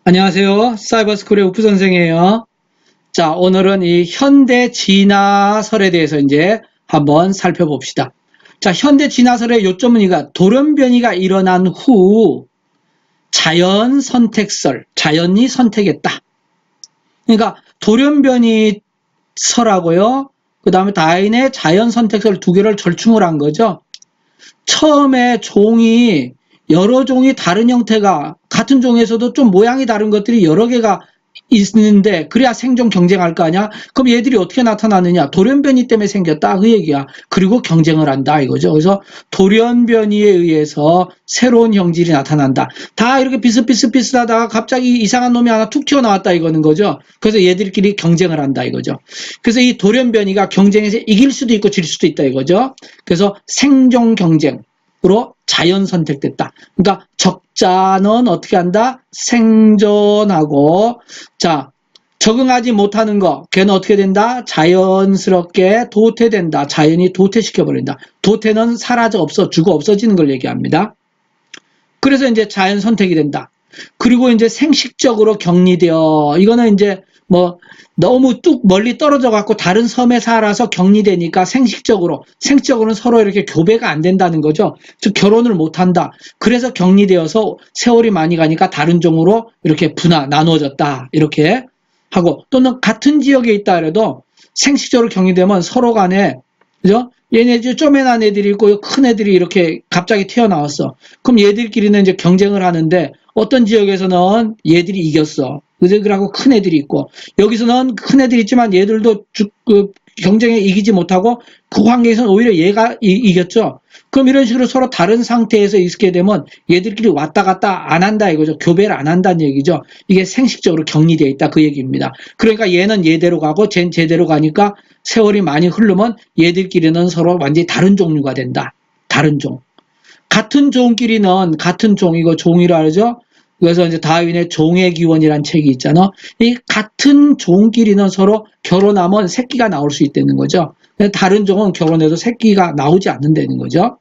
안녕하세요. 사이버스쿨의 우프 선생이에요. 자, 오늘은 이 현대 진화설에 대해서 이제 한번 살펴봅시다. 자, 현대 진화설의 요점은 이가 돌연변이가 일어난 후 자연 선택설, 자연이 선택했다. 그러니까 돌연변이 설하고요. 그 다음에 다윈의 자연 선택설 두 개를 절충을 한 거죠. 처음에 종이 여러 종이 다른 형태가 같은 종에서도 좀 모양이 다른 것들이 여러 개가 있는데 그래야 생존 경쟁할 거 아니야? 그럼 얘들이 어떻게 나타나느냐? 돌연변이 때문에 생겼다 그 얘기야. 그리고 경쟁을 한다 이거죠. 그래서 돌연변이에 의해서 새로운 형질이 나타난다. 다 이렇게 비슷비슷하다가 갑자기 이상한 놈이 하나 툭 튀어나왔다 이거는 거죠. 그래서 얘들끼리 경쟁을 한다 이거죠. 그래서 이 돌연변이가 경쟁에서 이길 수도 있고 질 수도 있다 이거죠. 그래서 생존 경쟁으로 자연 선택됐다. 그러니까 적자는 어떻게 한다? 생존하고, 자, 적응하지 못하는 거, 걔는 어떻게 된다? 자연스럽게 도태된다. 자연이 도태시켜버린다. 도태는 사라져 없어, 죽어 없어지는 걸 얘기합니다. 그래서 이제 자연 선택이 된다. 그리고 이제 생식적으로 격리되어, 이거는 이제 뭐 너무 뚝 멀리 떨어져 갖고 다른 섬에 살아서 격리되니까 생식적으로는 서로 이렇게 교배가 안 된다는 거죠. 즉 결혼을 못 한다. 그래서 격리되어서 세월이 많이 가니까 다른 종으로 이렇게 나누어졌다. 이렇게 하고 또는 같은 지역에 있다 그래도 생식적으로 격리되면 서로 간에 그죠? 얘네들 쪼매난 애들이 있고 큰 애들이 이렇게 갑자기 튀어나왔어. 그럼 얘들끼리는 이제 경쟁을 하는데 어떤 지역에서는 얘들이 이겼어. 그러고 큰 애들이 있고 여기서는 큰 애들이 있지만 얘들도 경쟁에 이기지 못하고 그 환경에서는 오히려 얘가 이겼죠. 그럼 이런 식으로 서로 다른 상태에서 있게 되면 얘들끼리 왔다 갔다 안 한다 이거죠. 교배를 안 한다는 얘기죠. 이게 생식적으로 격리되어 있다 그 얘기입니다. 그러니까 얘는 얘대로 가고 쟤는 제대로 가니까 세월이 많이 흐르면 얘들끼리는 서로 완전히 다른 종류가 된다. 다른 종. 같은 종끼리는 같은 종, 이거 종이라 그러죠? 그래서 이제 다윈의 종의 기원이라는 책이 있잖아. 이 같은 종끼리는 서로 결혼하면 새끼가 나올 수 있다는 거죠. 다른 종은 결혼해도 새끼가 나오지 않는다는 거죠.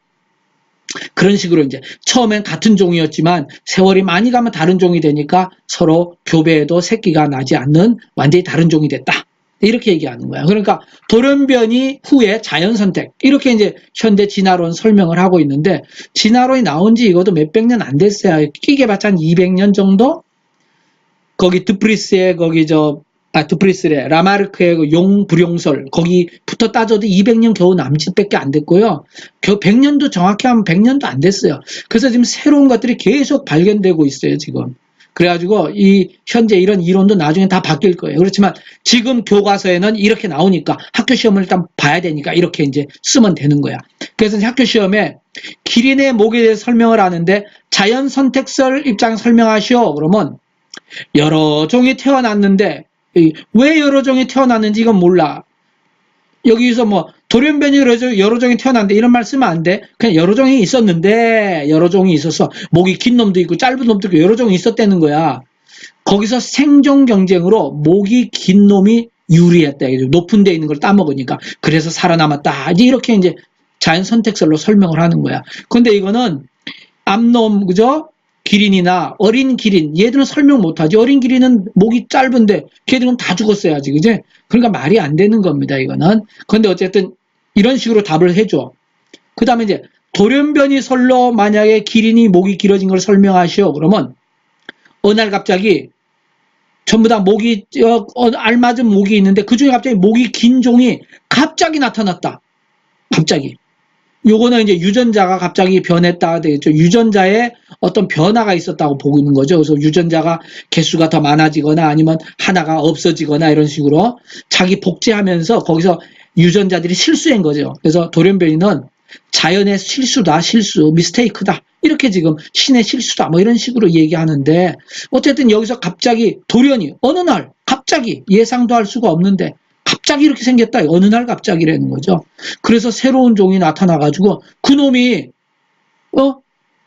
그런 식으로 이제 처음엔 같은 종이었지만 세월이 많이 가면 다른 종이 되니까 서로 교배해도 새끼가 나지 않는 완전히 다른 종이 됐다. 이렇게 얘기하는 거야. 그러니까 돌연변이 후에 자연선택 이렇게 이제 현대 진화론 설명을 하고 있는데 진화론이 나온 지 이것도 몇백 년 안 됐어요. 끼게봤자 한 200년 정도? 거기 드프리스의 거기 드프리스래 라마르크의 그 용불용설 거기부터 따져도 200년 겨우 남짓밖에 안 됐고요. 겨우 100년도 정확히 하면 100년도 안 됐어요. 그래서 지금 새로운 것들이 계속 발견되고 있어요. 지금. 그래가지고 이 현재 이런 이론도 나중에 다 바뀔 거예요. 그렇지만 지금 교과서에는 이렇게 나오니까 학교 시험을 일단 봐야 되니까 이렇게 이제 쓰면 되는 거야. 그래서 학교 시험에 기린의 목에 대해서 설명을 하는데 자연 선택설 입장 설명하시오. 그러면 여러 종이 태어났는데 왜 여러 종이 태어났는지 이건 몰라. 여기서 뭐 돌연변이 여러 종이 태어났는데 이런 말 쓰면 안 돼. 그냥 여러 종이 있었는데 여러 종이 있어서 목이 긴 놈도 있고 짧은 놈도 있고 여러 종이 있었다는 거야. 거기서 생존 경쟁으로 목이 긴 놈이 유리했다. 높은 데 있는 걸 따먹으니까. 그래서 살아남았다. 이렇게 이제 자연 선택설로 설명을 하는 거야. 근데 이거는 암놈 그죠? 기린이나 어린 기린 얘들은 설명 못하지. 어린 기린은 목이 짧은데 걔들은 다 죽었어야지 그지? 그러니까 말이 안 되는 겁니다 이거는. 그런데 어쨌든 이런 식으로 답을 해줘. 그 다음에 이제 돌연변이 설로 만약에 기린이 목이 길어진 걸 설명하시오 그러면 어느 날 갑자기 전부 다 목이 알맞은 목이 있는데 그중에 갑자기 목이 긴 종이 갑자기 나타났다. 갑자기. 요거는 이제 유전자가 갑자기 변했다 되겠죠. 유전자에 어떤 변화가 있었다고 보고 있는 거죠. 그래서 유전자가 개수가 더 많아지거나 아니면 하나가 없어지거나 이런 식으로 자기 복제하면서 거기서 유전자들이 실수한 거죠. 그래서 돌연변이는 자연의 실수다, 미스테이크다. 이렇게 지금 신의 실수다. 뭐 이런 식으로 얘기하는데 어쨌든 여기서 갑자기 돌연이 어느 날 갑자기 예상도 할 수가 없는데 갑자기 이렇게 생겼다. 어느 날 갑자기라는 거죠. 그래서 새로운 종이 나타나가지고 그놈이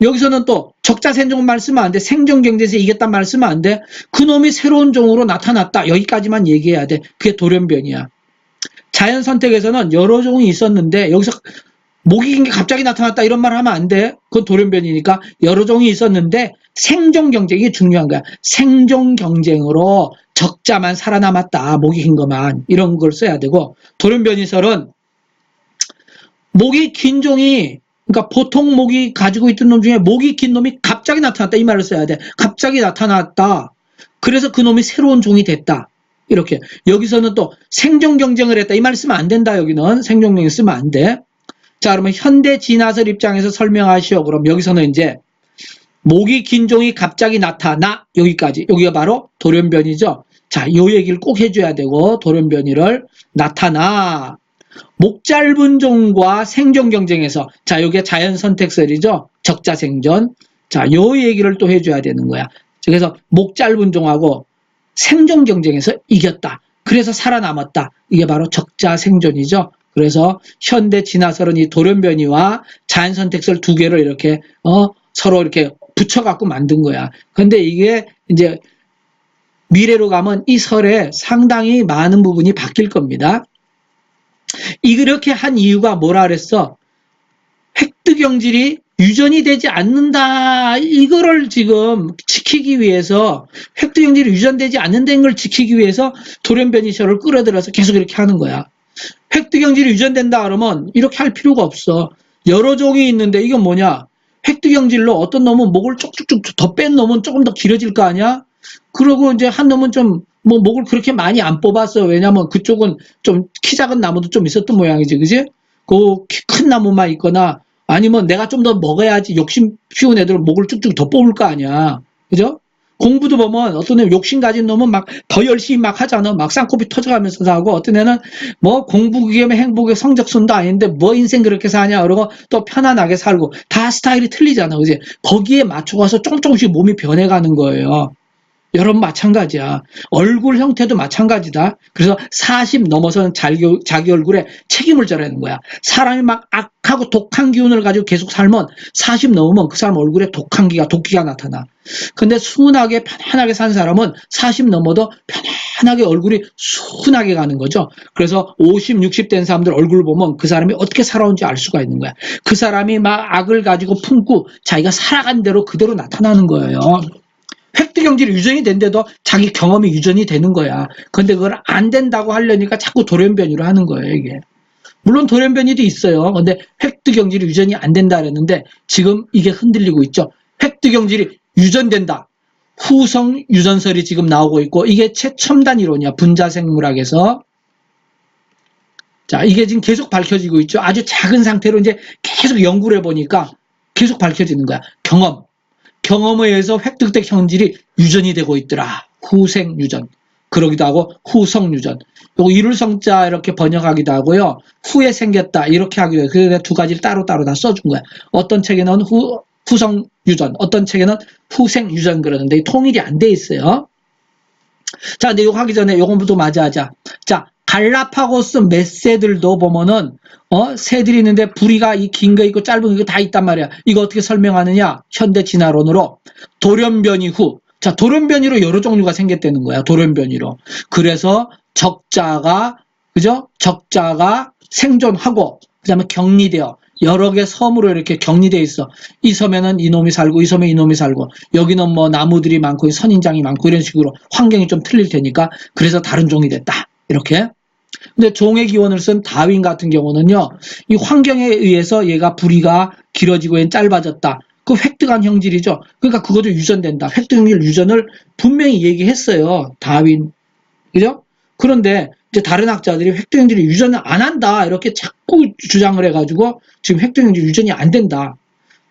여기서는 또 적자생존 말 쓰면 안 돼. 생존 경쟁에서 이겼단 말 쓰면 안 돼. 그놈이 새로운 종으로 나타났다. 여기까지만 얘기해야 돼. 그게 돌연변이야. 자연 선택에서는 여러 종이 있었는데 여기서 목이 긴 게 갑자기 나타났다 이런 말 하면 안 돼. 그건 돌연변이니까 여러 종이 있었는데 생존 경쟁, 이게 중요한 거야. 생존 경쟁으로 적자만 살아남았다. 목이 긴 것만. 이런 걸 써야 되고, 돌연변이설은 목이 긴 종이, 그러니까 보통 목이 가지고 있던 놈 중에 목이 긴 놈이 갑자기 나타났다. 이 말을 써야 돼. 갑자기 나타났다. 그래서 그 놈이 새로운 종이 됐다. 이렇게. 여기서는 또 생존 경쟁을 했다. 이 말 쓰면 안 된다. 여기는 생존 경쟁 쓰면 안 돼. 자, 그러면 현대 진화설 입장에서 설명하시오. 그럼 여기서는 이제 목이 긴 종이 갑자기 나타나. 여기까지. 여기가 바로 돌연변이죠. 자, 요 얘기를 꼭 해줘야 되고, 돌연변이를 나타나. 목 짧은 종과 생존 경쟁에서, 자, 요게 자연선택설이죠. 적자생존. 자, 요 얘기를 또 해줘야 되는 거야. 그래서 목 짧은 종하고 생존 경쟁에서 이겼다. 그래서 살아남았다. 이게 바로 적자생존이죠. 그래서 현대 진화설은 이 돌연변이와 자연선택설 두 개를 이렇게 서로 이렇게 붙여갖고 만든 거야. 근데 이게 이제 미래로 가면 이 설에 상당히 많은 부분이 바뀔 겁니다. 이렇게 한 이유가 뭐라 그랬어? 획득경질이 유전이 되지 않는다. 이거를 지금 지키기 위해서, 획득경질이 유전되지 않는다는 걸 지키기 위해서 돌연변이설을 끌어들여서 계속 이렇게 하는 거야. 획득경질이 유전된다 그러면 이렇게 할 필요가 없어. 여러 종이 있는데 이건 뭐냐? 획득경질로 어떤 놈은 목을 쭉쭉쭉 더 뺀 놈은 조금 더 길어질 거 아니야? 그러고 이제 한 놈은 좀 뭐 목을 그렇게 많이 안 뽑았어. 왜냐면 그쪽은 좀 키 작은 나무도 좀 있었던 모양이지, 그지? 그 키 큰 나무만 있거나 아니면 내가 좀 더 먹어야지 욕심 피운 애들은 목을 쭉쭉 더 뽑을 거 아니야. 그죠? 공부도 보면 어떤 애 욕심 가진 놈은 막 더 열심히 막 하잖아. 막 쌍코피 터져가면서 하고, 어떤 애는 뭐 공부 기염에 행복의 성적순도 아닌데 뭐 인생 그렇게 사냐 그러고 또 편안하게 살고, 다 스타일이 틀리잖아. 그지? 거기에 맞춰가서 조금씩 몸이 변해가는 거예요. 여러분 마찬가지야. 얼굴 형태도 마찬가지다. 그래서 40 넘어서는 자기 얼굴에 책임을 져야 하는 거야. 사람이 막 악하고 독한 기운을 가지고 계속 살면 40 넘으면 그 사람 얼굴에 도끼가 나타나. 근데 순하게 편안하게 산 사람은 40 넘어도 편안하게 얼굴이 순하게 가는 거죠. 그래서 50, 60 된 사람들 얼굴 보면 그 사람이 어떻게 살아온지 알 수가 있는 거야. 그 사람이 막 악을 가지고 품고 자기가 살아간 대로 그대로 나타나는 거예요. 획득경질이 유전이 된데도 자기 경험이 유전이 되는 거야. 근데 그걸 안 된다고 하려니까 자꾸 돌연변이로 하는 거예요, 이게. 물론 돌연변이도 있어요. 근데 획득경질이 유전이 안 된다 그랬는데 지금 이게 흔들리고 있죠. 획득경질이 유전된다. 후성 유전설이 지금 나오고 있고, 이게 최첨단 이론이야. 분자생물학에서. 자, 이게 지금 계속 밝혀지고 있죠. 아주 작은 상태로 이제 계속 연구를 해보니까 계속 밝혀지는 거야. 경험에 의해서 획득된 형질이 유전이 되고 있더라. 후생 유전. 그러기도 하고 후성 유전. 요거 이룰성자 이렇게 번역하기도 하고요. 후에 생겼다 이렇게 하기도 해요. 그래서 두 가지를 따로따로 다 써준 거야. 어떤 책에는 후성 유전, 어떤 책에는 후생 유전 그러는데 통일이 안 돼 있어요. 자, 근데 이거 하기 전에 요거부터 맞이하자. 자, 갈라파고스 멧새들도 보면은 새들이 있는데 부리가 이 긴 거 있고 짧은 거 다 있단 말이야. 이거 어떻게 설명하느냐? 현대 진화론으로 돌연변이 후. 자, 돌연변이로 여러 종류가 생겼다는 거야. 돌연변이로. 그래서 적자가 생존하고 그다음에 격리되어 여러 개 섬으로 이렇게 격리되어 있어. 이 섬에는 이놈이 살고 이 섬에 이놈이 살고, 여기는 뭐 나무들이 많고 선인장이 많고 이런 식으로 환경이 좀 틀릴 테니까 그래서 다른 종이 됐다. 이렇게. 근데 종의 기원을 쓴 다윈 같은 경우는요, 이 환경에 의해서 얘가 부리가 길어지고 얘는 짧아졌다. 그 획득한 형질이죠. 그러니까 그것도 유전된다. 획득형질 유전을 분명히 얘기했어요. 다윈. 그죠? 그런데 이제 다른 학자들이 획득형질이 유전을 안 한다. 이렇게 자꾸 주장을 해가지고 지금 획득형질 유전이 안 된다.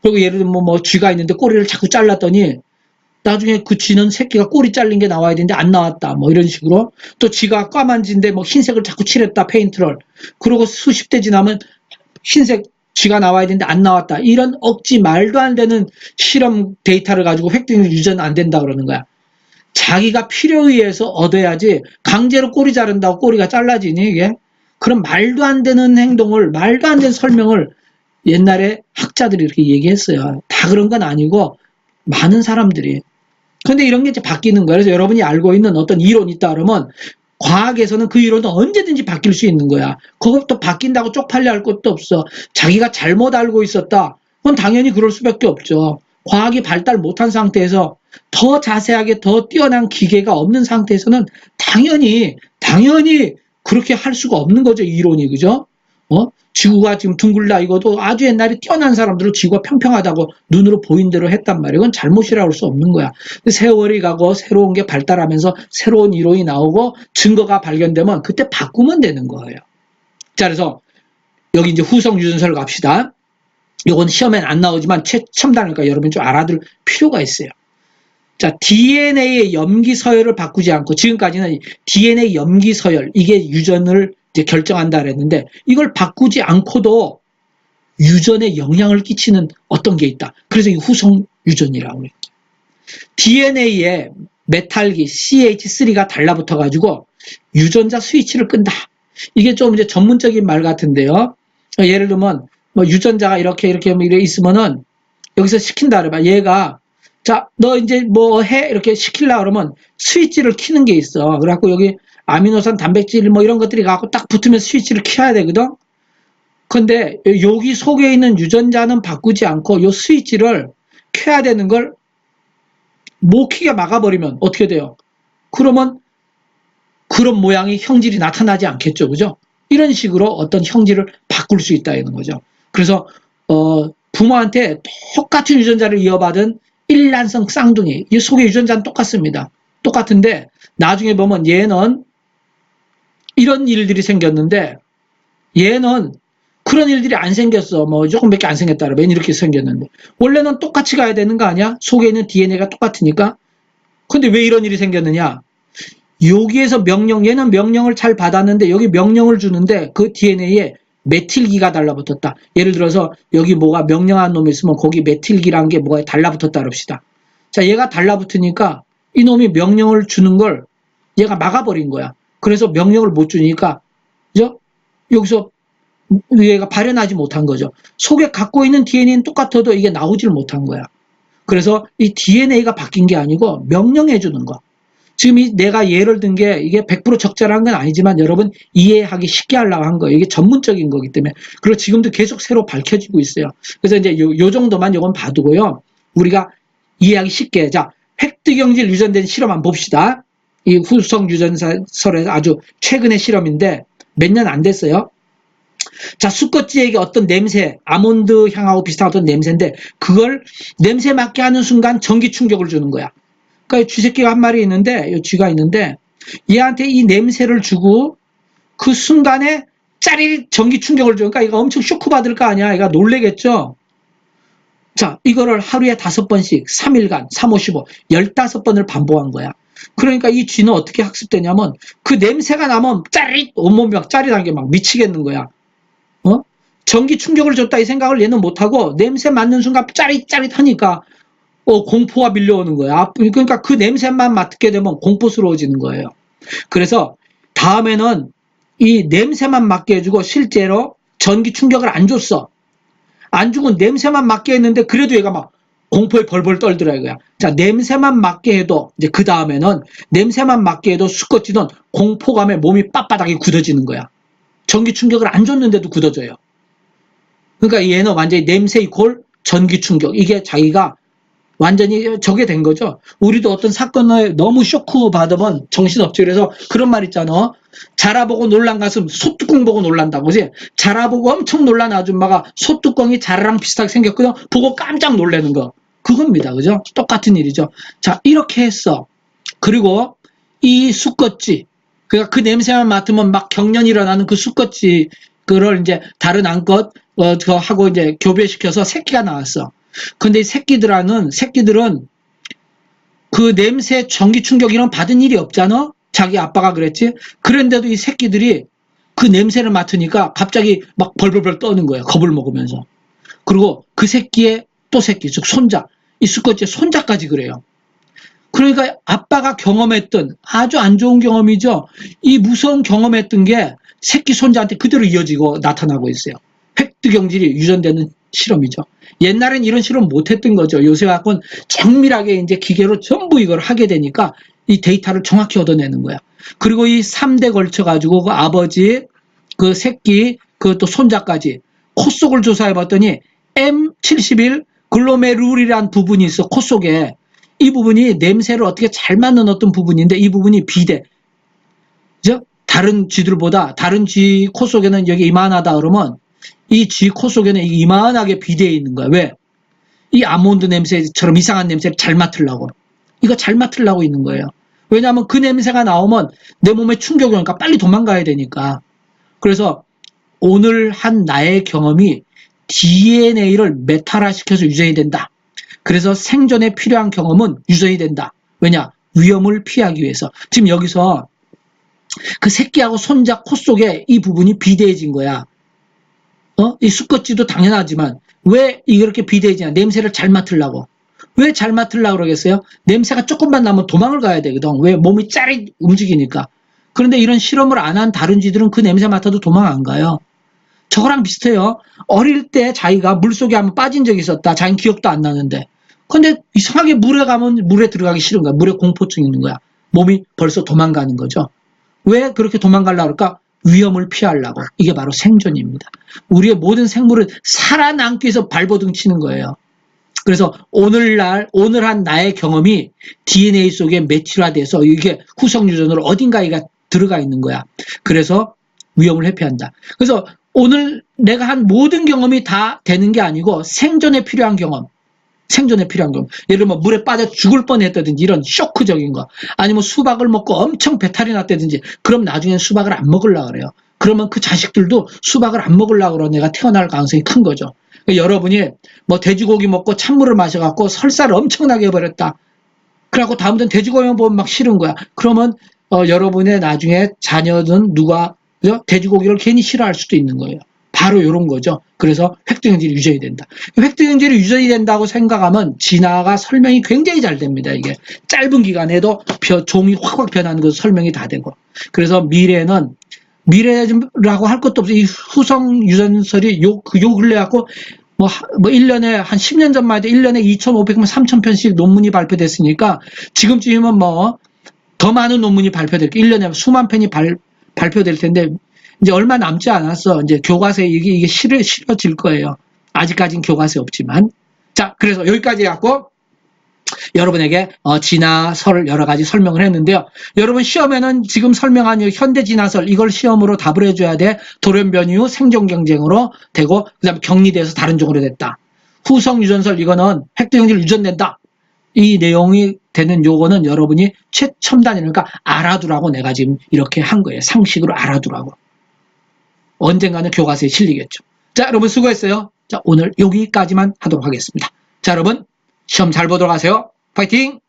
그리고 예를 들면 뭐 쥐가 있는데 꼬리를 자꾸 잘랐더니 나중에 그 쥐는 새끼가 꼬리 잘린 게 나와야 되는데 안 나왔다. 뭐 이런 식으로. 또 쥐가 까만 쥐인데 뭐 흰색을 자꾸 칠했다. 페인트를. 그러고 수십 대 지나면 흰색 쥐가 나와야 되는데 안 나왔다. 이런 억지 말도 안 되는 실험 데이터를 가지고 획득 유전 안 된다 그러는 거야. 자기가 필요에 의해서 얻어야지 강제로 꼬리 자른다고 꼬리가 잘라지니 이게? 그런 말도 안 되는 행동을, 말도 안 되는 설명을 옛날에 학자들이 이렇게 얘기했어요. 다 그런 건 아니고 많은 사람들이. 근데 이런 게 이제 바뀌는 거예요. 그래서 여러분이 알고 있는 어떤 이론이 있다 그러면 과학에서는 그 이론도 언제든지 바뀔 수 있는 거야. 그것도 바뀐다고 쪽팔려 할 것도 없어. 자기가 잘못 알고 있었다. 그건 당연히 그럴 수밖에 없죠. 과학이 발달 못한 상태에서 더 자세하게 더 뛰어난 기계가 없는 상태에서는 당연히 그렇게 할 수가 없는 거죠. 이론이. 그죠? 지구가 지금 둥글다 이거도 아주 옛날에 뛰어난 사람들은 지구가 평평하다고 눈으로 보인 대로 했단 말이에요. 이건 잘못이라고 할 수 없는 거야. 세월이 가고 새로운 게 발달하면서 새로운 이론이 나오고 증거가 발견되면 그때 바꾸면 되는 거예요. 자, 그래서 여기 이제 후성 유전설을 갑시다. 이건 시험엔 안 나오지만 최첨단이니까 여러분 좀 알아둘 필요가 있어요. 자, DNA의 염기 서열을 바꾸지 않고 지금까지는 DNA 염기 서열 이게 유전을 이제 결정한다 그랬는데 이걸 바꾸지 않고도 유전에 영향을 끼치는 어떤 게 있다. 그래서 이 후성 유전이라고 해요. DNA에 메탈기 CH3가 달라붙어 가지고 유전자 스위치를 끈다. 이게 좀 이제 전문적인 말 같은데요. 예를 들면 뭐 유전자가 이렇게 있으면은 여기서 시킨다 그러면 얘가 자, 너 이제 뭐 해? 이렇게 시키려고 그러면 스위치를 키는 게 있어. 그래갖고 여기 아미노산, 단백질 뭐 이런 것들이 갖고 딱 붙으면 스위치를 켜야 되거든? 근데 여기 속에 있는 유전자는 바꾸지 않고 요 스위치를 켜야 되는 걸 못 켜게 막아버리면 어떻게 돼요? 그러면 그런 모양의 형질이 나타나지 않겠죠. 그죠? 이런 식으로 어떤 형질을 바꿀 수 있다는 거죠. 그래서, 부모한테 똑같은 유전자를 이어받은 일란성 쌍둥이, 이 속의 유전자는 똑같습니다. 똑같은데, 나중에 보면 얘는 이런 일들이 생겼는데, 얘는 그런 일들이 안 생겼어. 뭐, 조금밖에 안 생겼다. 맨 이렇게 생겼는데. 원래는 똑같이 가야 되는 거 아니야? 속에 있는 DNA가 똑같으니까. 근데 왜 이런 일이 생겼느냐? 여기에서 얘는 명령을 잘 받았는데, 여기 명령을 주는데, 그 DNA에 메틸기가 달라붙었다. 예를 들어서, 여기 뭐가 명령한 놈이 있으면, 거기 메틸기란 게 뭐가 달라붙었다 그럽시다. 자, 얘가 달라붙으니까, 이놈이 명령을 주는 걸 얘가 막아버린 거야. 그래서 명령을 못 주니까, 그죠? 여기서 얘가 발현하지 못한 거죠. 속에 갖고 있는 DNA는 똑같아도 이게 나오질 못한 거야. 그래서 이 DNA가 바뀐 게 아니고 명령해 주는 거. 지금 내가 예를 든 게 이게 100% 적절한 건 아니지만 여러분 이해하기 쉽게 하려고 한 거예요. 이게 전문적인 거기 때문에. 그리고 지금도 계속 새로 밝혀지고 있어요. 그래서 이제 요 정도만 요건 봐두고요. 우리가 이해하기 쉽게. 자, 획득경질 유전된 실험 한번 봅시다. 이 후성 유전설에서 아주 최근의 실험인데 몇 년 안 됐어요. 자, 수컷쥐에게 어떤 냄새, 아몬드 향하고 비슷한 어떤 냄새인데 그걸 냄새 맡게 하는 순간 전기 충격을 주는 거야. 그러니까 쥐새끼가 한 마리 있는데, 이 쥐가 있는데 얘한테 이 냄새를 주고 그 순간에 짜릿 전기 충격을 줘. 그러니까 얘가 엄청 쇼크 받을 거 아니야. 얘가 놀래겠죠. 자, 이거를 하루에 5번씩 3일간 3, 5, 15 15번을 반복한 거야. 그러니까 이 쥐는 어떻게 학습되냐면 그 냄새가 나면 짜릿 온몸이 막 짜릿한 게 막 미치겠는 거야. 전기 충격을 줬다 이 생각을 얘는 못하고 냄새 맡는 순간 짜릿짜릿하니까 공포가 밀려오는 거야. 그러니까 그 냄새만 맡게 되면 공포스러워지는 거예요. 그래서 다음에는 이 냄새만 맡게 해주고 실제로 전기 충격을 안 줬어. 안 주고 냄새만 맡게 했는데 그래도 얘가 막 공포에 벌벌 떨더라 이거야. 자, 냄새만 맡게 해도 이제 그 다음에는 냄새만 맡게 해도 수컷쥐는 공포감에 몸이 빳빳하게 굳어지는 거야. 전기 충격을 안 줬는데도 굳어져요. 그러니까 얘는 완전히 냄새 이콜 전기 충격. 이게 자기가 완전히 저게 된 거죠. 우리도 어떤 사건을 너무 쇼크 받으면 정신없지. 그래서 그런 말 있잖아. 자라보고 놀란 가슴 소뚜껑 보고 놀란다고. 그지? 자라보고 엄청 놀란 아줌마가 소뚜껑이 자라랑 비슷하게 생겼거든. 보고 깜짝 놀라는 거. 그겁니다. 그죠? 똑같은 일이죠. 자, 이렇게 했어. 그리고 이 수컷쥐. 그러니까 그 냄새만 맡으면 막 경련이 일어나는 그 수컷쥐. 그걸 이제 다른 암컷 하고 이제 교배시켜서 새끼가 나왔어. 근데 이 새끼들은 그 냄새 전기 충격 이런 받은 일이 없잖아. 자기 아빠가 그랬지. 그런데도 이 새끼들이 그 냄새를 맡으니까 갑자기 막 벌벌벌 떠는 거야. 겁을 먹으면서. 그리고 그 새끼의 또 새끼, 즉 손자, 이 수컷째 손자까지 그래요. 그러니까 아빠가 경험했던 아주 안 좋은 경험이죠. 이 무서운 경험했던 게 새끼 손자한테 그대로 이어지고 나타나고 있어요. 획득경질이 유전되는 실험이죠. 옛날엔 이런 실험 못했던 거죠. 요새 갖고는 정밀하게 이제 기계로 전부 이걸 하게 되니까 이 데이터를 정확히 얻어내는 거야. 그리고 이 3대 걸쳐가지고 그 아버지, 그 새끼, 그 또 손자까지 코 속을 조사해 봤더니 M71, 글로메룰이란 부분이 있어. 코 속에. 이 부분이 냄새를 어떻게 잘 맡는 어떤 부분인데 이 부분이 비대. 그죠? 다른 쥐들보다 다른 쥐 코 속에는 여기 이만하다 그러면 이 쥐 코 속에는 이만하게 비대해 있는 거야. 왜? 이 아몬드 냄새처럼 이상한 냄새를 잘 맡으려고. 이거 잘 맡으려고 있는 거예요. 왜냐하면 그 냄새가 나오면 내 몸에 충격이 오니까 빨리 도망가야 되니까. 그래서 오늘 한 나의 경험이 DNA를 메탈화시켜서 유전이 된다. 그래서 생존에 필요한 경험은 유전이 된다. 왜냐? 위험을 피하기 위해서. 지금 여기서 그 새끼하고 손자 코 속에 이 부분이 비대해진 거야. 이 수컷쥐도 당연하지만 왜 이렇게 비대해지냐? 냄새를 잘 맡으려고. 왜 잘 맡으려고 그러겠어요? 냄새가 조금만 나면 도망을 가야 되거든. 왜? 몸이 짜릿 움직이니까. 그런데 이런 실험을 안 한 다른 쥐들은 그 냄새 맡아도 도망 안 가요. 저거랑 비슷해요. 어릴 때 자기가 물속에 한번 빠진 적이 있었다. 자기는 기억도 안 나는데. 근데 이상하게 물에 가면 물에 들어가기 싫은 거야. 물에 공포증 있는 거야. 몸이 벌써 도망가는 거죠. 왜 그렇게 도망가려고 그럴까? 위험을 피하려고. 이게 바로 생존입니다. 우리의 모든 생물은 살아남기 위해서 발버둥 치는 거예요. 그래서 오늘 한 나의 경험이 DNA 속에 메틸화돼서 이게 후속 유전으로 어딘가에 들어가 있는 거야. 그래서 위험을 회피한다. 그래서 오늘 내가 한 모든 경험이 다 되는 게 아니고 생존에 필요한 경험. 생존에 필요한 경험. 예를 들면 물에 빠져 죽을 뻔했다든지 이런 쇼크적인 거. 아니면 수박을 먹고 엄청 배탈이 났다든지 그럼 나중엔 수박을 안 먹으려고 그래요. 그러면 그 자식들도 수박을 안 먹으려고 그러고 내가 태어날 가능성이 큰 거죠. 그러니까 여러분이 뭐 돼지고기 먹고 찬물을 마셔갖고 설사를 엄청나게 해버렸다. 그래갖고 다음부터는 돼지고기만 보면 막 싫은 거야. 그러면 여러분의 나중에 자녀든 누가 돼지고기를 괜히 싫어할 수도 있는 거예요. 바로 이런 거죠. 그래서 획도형질이 유전이 된다. 획도형질이 유전이 된다고 생각하면 진화가 설명이 굉장히 잘 됩니다. 이게 짧은 기간에도 종이 확확 변하는 것도 설명이 다 되고. 그래서 미래라고 할 것도 없어. 이 후성 유전설이 요 근래 갖고 뭐 1년에 한 10년 전만 해도 1년에 2,500만 3,000편씩 논문이 발표됐으니까 지금쯤이면 뭐 더 많은 논문이 발표될 1년에 수만 편이 발표될 텐데 이제 얼마 남지 않았어. 이제 교과서에 이게 실어질 거예요. 아직까지는 교과서에 없지만. 자, 그래서 여기까지 갖고 여러분에게 진화설 여러 가지 설명을 했는데요. 여러분 시험에는 지금 설명한 현대 진화설 이걸 시험으로 답을 해줘야 돼. 돌연변이 후 생존 경쟁으로 되고 그다음에 격리돼서 다른 종으로 됐다. 후성 유전설 이거는 획도형질 유전된다. 이 내용이 되는 요거는 여러분이 최첨단이니까 알아두라고 내가 지금 이렇게 한 거예요. 상식으로 알아두라고. 언젠가는 교과서에 실리겠죠. 자, 여러분 수고했어요. 자, 오늘 여기까지만 하도록 하겠습니다. 자, 여러분 시험 잘 보도록 하세요. 파이팅!